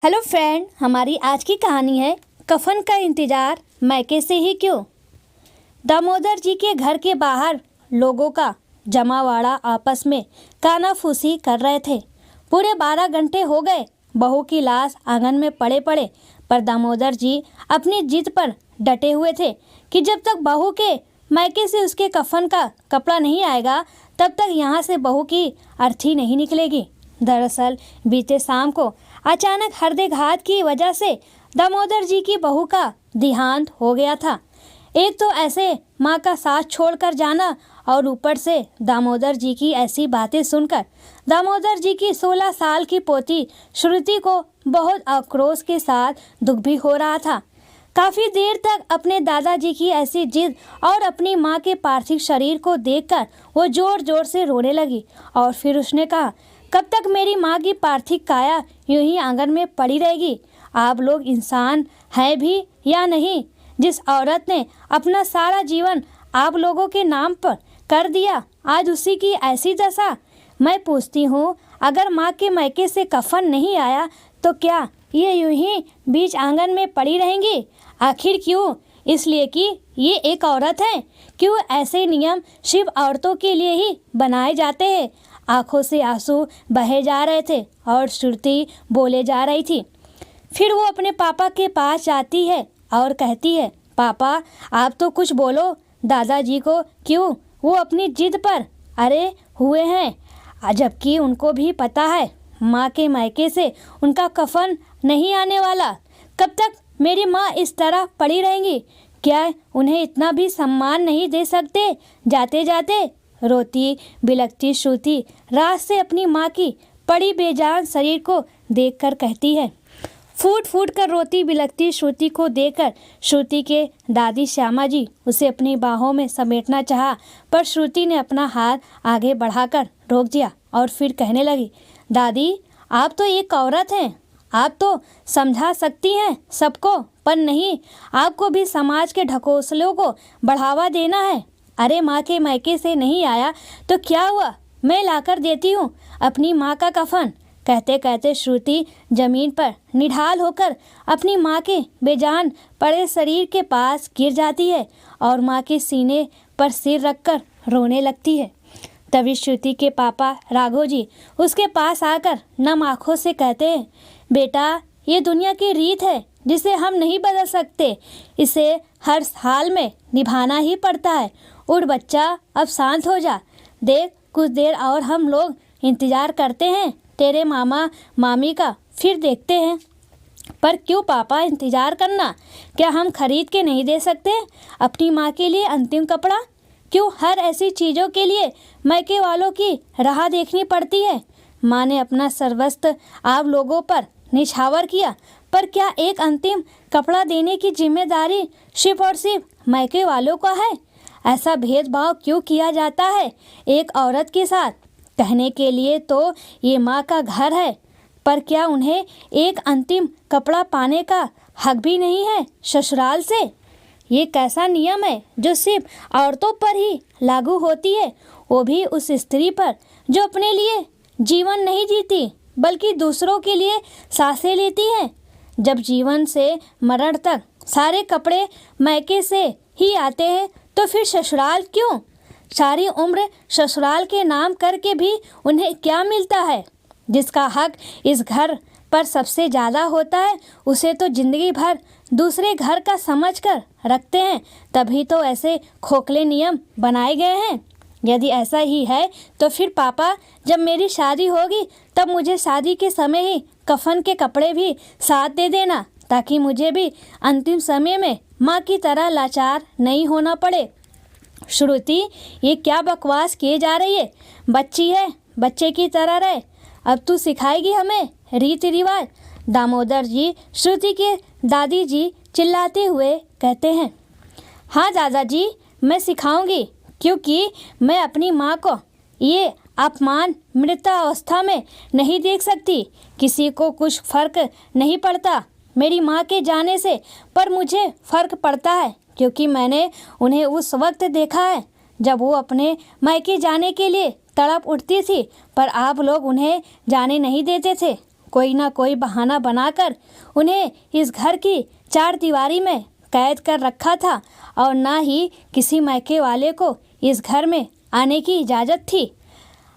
Hello friend, हमारी आज की कहानी है कफन का इंतजार मैके से ही क्यों। दामोदर जी के घर के बाहर लोगों का जमावाड़ा आपस में कानाफूसी कर रहे थे। पूरे 12 घंटे हो गए बहू की लाश आंगन में पड़े पड़े, पर दामोदर जी अपनी जिद पर डटे हुए थे कि जब तक बहू के मैके से उसके कफन का कपड़ा नहीं आएगा तब तक यहाँ से बहू की अर्थी नहीं निकलेगी। दरअसल बीते शाम को अचानक हृदयघात की वजह से दामोदर जी की बहू का देहांत हो गया था। एक तो ऐसे माँ का साथ छोड़कर जाना और ऊपर से दामोदर जी की ऐसी बातें सुनकर दामोदर जी की 16 साल की पोती श्रुति को बहुत आक्रोश के साथ दुख भी हो रहा था। काफ़ी देर तक अपने दादाजी की ऐसी जिद और अपनी माँ के पार्थिव शरीर को देखकर वो जोर जोर से रोने लगी और फिर उसने कहा, कब तक मेरी माँ की पार्थिव काया यूं ही आंगन में पड़ी रहेगी? आप लोग इंसान हैं भी या नहीं? जिस औरत ने अपना सारा जीवन आप लोगों के नाम पर कर दिया, आज उसी की ऐसी दशा। मैं पूछती हूँ, अगर माँ के मैके से कफन नहीं आया तो क्या ये यूं ही बीच आंगन में पड़ी रहेंगी? आखिर क्यों? इसलिए कि ये एक औरत है। क्यों ऐसे नियम सिर्फ औरतों के लिए ही बनाए जाते हैं? आंखों से आंसू बहे जा रहे थे और श्रुति बोले जा रही थी। फिर वो अपने पापा के पास जाती है और कहती है, पापा आप तो कुछ बोलो दादाजी को। क्यों वो अपनी जिद पर अड़े हुए हैं, जबकि उनको भी पता है माँ के मैके से उनका कफन नहीं आने वाला। कब तक मेरी माँ इस तरह पड़ी रहेंगी? क्या उन्हें इतना भी सम्मान नहीं दे सकते? जाते जाते रोती बिलखती श्रुति रात से अपनी माँ की पड़ी बेजान शरीर को देखकर कहती है। फूट फूट कर रोती बिलखती श्रुति को देखकर श्रुति के दादी श्यामा जी उसे अपनी बाहों में समेटना चाहा, पर श्रुति ने अपना हाथ आगे बढ़ाकर रोक दिया और फिर कहने लगी, दादी आप तो एक औरत हैं, आप तो समझा सकती हैं सबको, पर नहीं, आपको भी समाज के ढकोसलों को बढ़ावा देना है। अरे माँ के मैके से नहीं आया तो क्या हुआ, मैं लाकर देती हूँ अपनी माँ का कफन। कहते कहते श्रुति जमीन पर निढाल होकर अपनी माँ के बेजान पड़े शरीर के पास गिर जाती है और माँ के सीने पर सिर रखकर रोने लगती है। तभी श्रुति के पापा राघव जी उसके पास आकर नम आँखों से कहते हैं, बेटा ये दुनिया की रीत है जिसे हम नहीं बदल सकते, इसे हर हाल में निभाना ही पड़ता है। उठ बच्चा, अब शांत हो जा, देख कुछ देर और हम लोग इंतज़ार करते हैं तेरे मामा मामी का, फिर देखते हैं। पर क्यों पापा इंतज़ार करना? क्या हम खरीद के नहीं दे सकते अपनी माँ के लिए अंतिम कपड़ा? क्यों हर ऐसी चीज़ों के लिए मैके वालों की राह देखनी पड़ती है? माँ ने अपना सर्वस्व आप लोगों पर निछावर किया, पर क्या एक अंतिम कपड़ा देने की जिम्मेदारी सिर्फ और सिर्फ मैके वालों का है? ऐसा भेदभाव क्यों किया जाता है एक औरत के साथ? कहने के लिए तो ये माँ का घर है, पर क्या उन्हें एक अंतिम कपड़ा पाने का हक भी नहीं है ससुराल से? ये कैसा नियम है जो सिर्फ औरतों पर ही लागू होती है, वो भी उस स्त्री पर जो अपने लिए जीवन नहीं जीती बल्कि दूसरों के लिए सांसें लेती है। जब जीवन से मरण तक सारे कपड़े मैके से ही आते हैं तो फिर ससुराल क्यों? सारी उम्र ससुराल के नाम करके भी उन्हें क्या मिलता है? जिसका हक इस घर पर सबसे ज़्यादा होता है उसे तो जिंदगी भर दूसरे घर का समझकर रखते हैं, तभी तो ऐसे खोखले नियम बनाए गए हैं। यदि ऐसा ही है तो फिर पापा जब मेरी शादी होगी तब मुझे शादी के समय ही कफन के कपड़े भी साथ दे देना, ताकि मुझे भी अंतिम समय में माँ की तरह लाचार नहीं होना पड़े। श्रुति ये क्या बकवास किए जा रही है? बच्ची है, बच्चे की तरह रहे। अब तू सिखाएगी हमें रीति रिवाज? दामोदर जी श्रुति के दादी जी चिल्लाते हुए कहते हैं। हाँ दादाजी, मैं सिखाऊंगी, क्योंकि मैं अपनी माँ को ये अपमान मृतावस्था में नहीं देख सकती। किसी को कुछ फर्क नहीं पड़ता मेरी माँ के जाने से, पर मुझे फ़र्क पड़ता है क्योंकि मैंने उन्हें उस वक्त देखा है जब वो अपने मायके जाने के लिए तड़प उठती थी, पर आप लोग उन्हें जाने नहीं देते थे। कोई ना कोई बहाना बनाकर उन्हें इस घर की चार दीवारी में कैद कर रखा था और ना ही किसी मायके वाले को इस घर में आने की इजाज़त थी।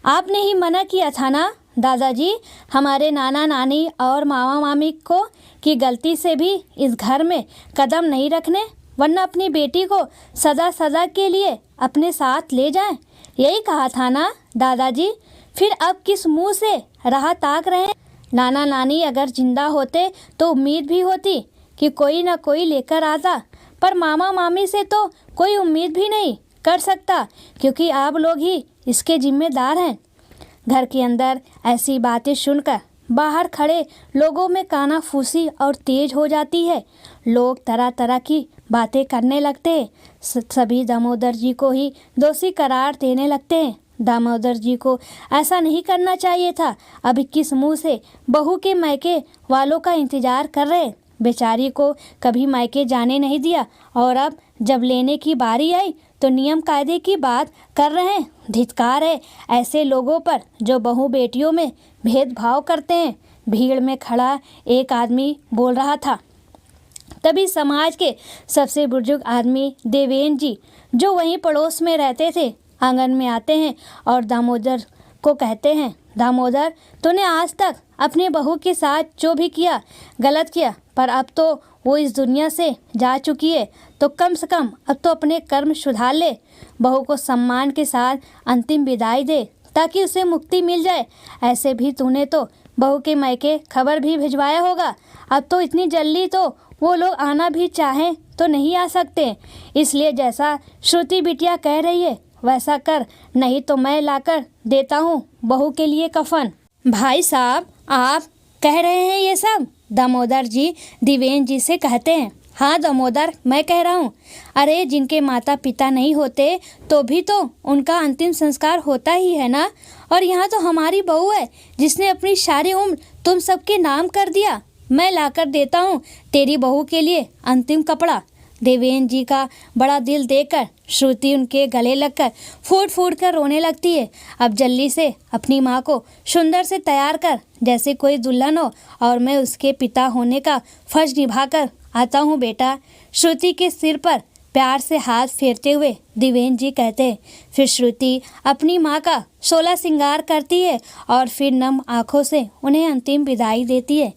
आपने ही मना किया था ना दादाजी, हमारे नाना नानी और मामा मामी को कि गलती से भी इस घर में कदम नहीं रखने, वरना अपनी बेटी को सदा सदा के लिए अपने साथ ले जाएं। यही कहा था ना दादाजी, फिर अब किस मुंह से राह ताक रहे हैं? नाना नानी अगर जिंदा होते तो उम्मीद भी होती कि कोई ना कोई लेकर आता, पर मामा मामी से तो कोई उम्मीद भी नहीं कर सकता क्योंकि आप लोग ही इसके जिम्मेदार हैं। घर के अंदर ऐसी बातें सुनकर बाहर खड़े लोगों में कानाफूसी और तेज हो जाती है। लोग तरह तरह की बातें करने लगते हैं। सभी दामोदर जी को ही दोषी करार देने लगते हैं। दामोदर जी को ऐसा नहीं करना चाहिए था। अभी किस मुंह से बहू के मायके वालों का इंतजार कर रहे। बेचारी को कभी मायके जाने नहीं दिया और अब जब लेने की बारी आई तो नियम कायदे की बात कर रहे हैं। धिक्कार है ऐसे लोगों पर जो बहू बेटियों में भेदभाव करते हैं। भीड़ में खड़ा एक आदमी बोल रहा था। तभी समाज के सबसे बुजुर्ग आदमी देवेंद्र जी, जो वहीं पड़ोस में रहते थे, आंगन में आते हैं और दामोदर को कहते हैं, दामोदर, तूने आज तक अपनी बहू के साथ जो भी किया गलत किया, पर अब तो वो इस दुनिया से जा चुकी है, तो कम से कम अब तो अपने कर्म सुधार ले। बहू को सम्मान के साथ अंतिम विदाई दे ताकि उसे मुक्ति मिल जाए। ऐसे भी तूने तो बहू के मायके खबर भी भिजवाया होगा। अब तो इतनी जल्दी तो वो लोग आना भी चाहें तो नहीं आ सकते। इसलिए जैसा श्रुति बिटिया कह रही है वैसा कर, नहीं तो मैं लाकर देता हूँ बहू के लिए कफन। भाई साहब, आप कह रहे हैं ये सब? दामोदर जी देवेंद्र जी से कहते हैं। हाँ दामोदर, मैं कह रहा हूँ। अरे जिनके माता पिता नहीं होते तो भी तो उनका अंतिम संस्कार होता ही है ना। और यहाँ तो हमारी बहू है जिसने अपनी सारी उम्र तुम सबके नाम कर दिया। मैं लाकर देता हूँ तेरी बहू के लिए अंतिम कपड़ा। देवेंद्र जी का बड़ा दिल देखकर श्रुति उनके गले लगकर फूट फूट कर रोने लगती है। अब जल्दी से अपनी माँ को सुंदर से तैयार कर, जैसे कोई दुल्हन हो, और मैं उसके पिता होने का फर्ज निभाकर आता हूँ बेटा। श्रुति के सिर पर प्यार से हाथ फेरते हुए देवेंद्र जी कहते हैं। फिर श्रुति अपनी माँ का 16 श्रृंगार करती है और फिर नम आँखों से उन्हें अंतिम विदाई देती है।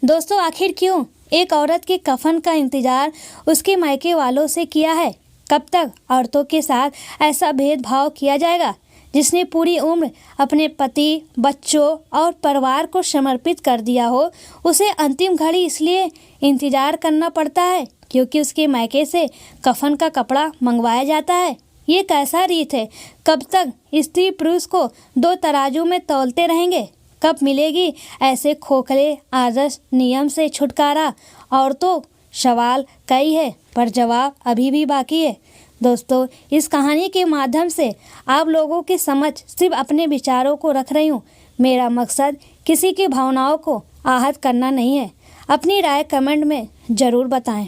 दोस्तों, आखिर क्यों एक औरत के कफन का इंतजार उसके मायके वालों से किया है? कब तक औरतों के साथ ऐसा भेदभाव किया जाएगा? जिसने पूरी उम्र अपने पति, बच्चों और परिवार को समर्पित कर दिया हो, उसे अंतिम घड़ी इसलिए इंतजार करना पड़ता है क्योंकि उसके मायके से कफन का कपड़ा मंगवाया जाता है। ये कैसा रीत है? कब तक स्त्री पुरुष को दो तराजू में तौलते रहेंगे? कब मिलेगी ऐसे खोखले आदर्श नियम से छुटकारा? और तो सवाल कई है पर जवाब अभी भी बाकी है। दोस्तों, इस कहानी के माध्यम से आप लोगों के समझ सिर्फ अपने विचारों को रख रही हूँ। मेरा मकसद किसी की भावनाओं को आहत करना नहीं है। अपनी राय कमेंट में ज़रूर बताएं।